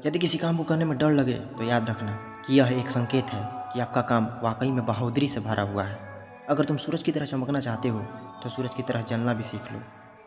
यदि किसी काम को करने में डर लगे तो याद रखना कि यह एक संकेत है कि आपका काम वाकई में बहादुरी से भरा हुआ है। अगर तुम सूरज की तरह चमकना चाहते हो तो सूरज की तरह जलना भी सीख लो।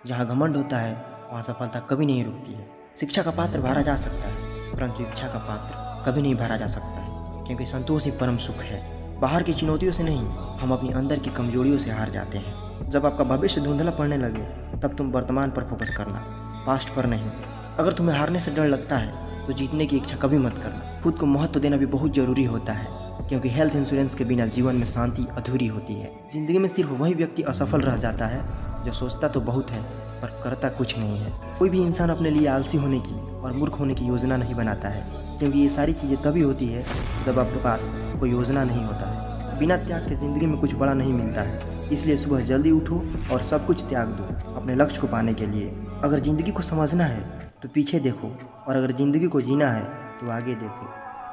जहाँ घमंड होता है वहाँ सफलता कभी नहीं रुकती है। शिक्षा का पात्र भरा जा सकता है परंतु इच्छा का पात्र कभी नहीं भरा जा सकता है, क्योंकि संतोष ही परम सुख है। बाहर की चुनौतियों से नहीं, हम अपनी अंदर की कमजोरियों से हार जाते हैं। जब आपका भविष्य धुंधला पड़ने लगे तब तुम वर्तमान पर फोकस करना, पास्ट पर नहीं। अगर तुम्हें हारने से डर लगता है तो जीतने की इच्छा कभी मत करना। खुद को महत्व देना भी बहुत जरूरी होता है, क्योंकि हेल्थ इंश्योरेंस के बिना जीवन में शांति अधूरी होती है। जिंदगी में सिर्फ वही व्यक्ति असफल रह जाता है जो सोचता तो बहुत है पर करता कुछ नहीं है। कोई भी इंसान अपने लिए आलसी होने की और मूर्ख होने की योजना नहीं बनाता है, क्योंकि ये सारी चीज़ें तभी होती है जब आपके पास कोई योजना नहीं होता है। बिना त्याग के ज़िंदगी में कुछ बड़ा नहीं मिलता है, इसलिए सुबह जल्दी उठो और सब कुछ त्याग दो अपने लक्ष्य को पाने के लिए। अगर ज़िंदगी को समझना है तो पीछे देखो, और अगर ज़िंदगी को जीना है तो आगे देखो।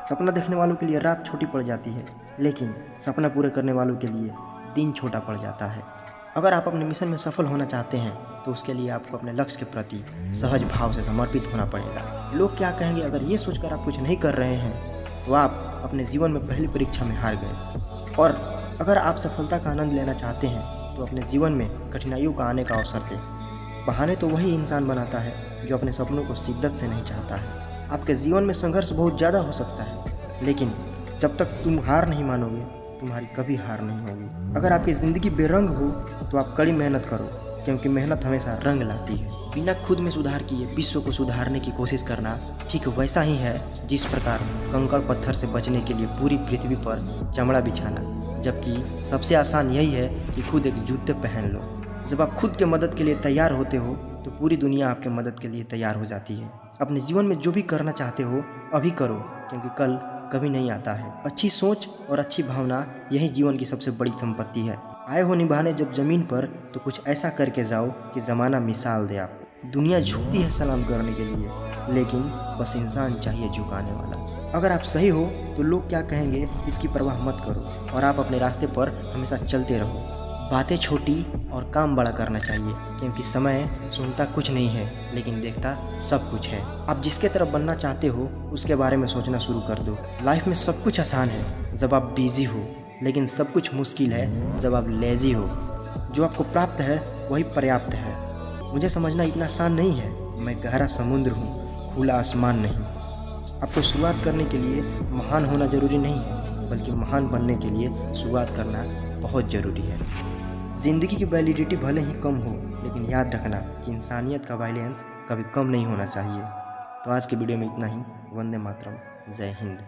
सपना देखने वालों के लिए रात छोटी पड़ जाती है, लेकिन सपना पूरे करने वालों के लिए दिन छोटा पड़ जाता है। अगर आप अपने मिशन में सफल होना चाहते हैं तो उसके लिए आपको अपने लक्ष्य के प्रति सहज भाव से समर्पित होना पड़ेगा। लोग क्या कहेंगे अगर ये सोचकर आप कुछ नहीं कर रहे हैं तो आप अपने जीवन में पहली परीक्षा में हार गए। और अगर आप सफलता का आनंद लेना चाहते हैं तो अपने जीवन में कठिनाइयों का आने का अवसर दें। बहाने तो वही इंसान बनाता है जो अपने सपनों को शिद्दत से नहीं चाहता है। आपके जीवन में संघर्ष बहुत ज़्यादा हो सकता है, लेकिन जब तक तुम हार नहीं मानोगे तुम्हारी कभी हार नहीं होगी। अगर आपकी ज़िंदगी बेरंग हो तो आप कड़ी मेहनत करो, क्योंकि मेहनत हमेशा रंग लाती है। बिना खुद में सुधार किए विश्व को सुधारने की कोशिश करना ठीक वैसा ही है जिस प्रकार कंकड़ पत्थर से बचने के लिए पूरी पृथ्वी पर चमड़ा बिछाना, जबकि सबसे आसान यही है कि खुद एक जूते पहन लो। जब आप खुद के मदद के लिए तैयार होते हो तो पूरी दुनिया आपके मदद के लिए तैयार हो जाती है। अपने जीवन में जो भी करना चाहते हो अभी करो, क्योंकि कल कभी नहीं आता है। अच्छी सोच और अच्छी भावना यही जीवन की सबसे बड़ी संपत्ति है। आए हो निभाने जब जमीन पर तो कुछ ऐसा करके जाओ कि ज़माना मिसाल दे आपको। दुनिया झुकती है सलाम करने के लिए, लेकिन बस इंसान चाहिए झुकाने वाला। अगर आप सही हो तो लोग क्या कहेंगे इसकी परवाह मत करो और आप अपने रास्ते पर हमेशा चलते रहो। बातें छोटी और काम बड़ा करना चाहिए, क्योंकि समय सुनता कुछ नहीं है लेकिन देखता सब कुछ है। आप जिसके तरफ बनना चाहते हो उसके बारे में सोचना शुरू कर दो। लाइफ में सब कुछ आसान है जब आप बिजी हो, लेकिन सब कुछ मुश्किल है जब आप लेजी हो। जो आपको प्राप्त है वही पर्याप्त है। मुझे समझना इतना आसान नहीं है। मैं गहरा समुद्र हूँ, खुला आसमान नहीं। आपको शुरुआत करने के लिए महान होना जरूरी नहीं है, बल्कि महान बनने के लिए शुरुआत करना बहुत ज़रूरी है। ज़िंदगी की वैलिडिटी भले ही कम हो, लेकिन याद रखना कि इंसानियत का बैलेंस कभी कम नहीं होना चाहिए। तो आज के वीडियो में इतना ही। वंदे मातरम। जय हिंद।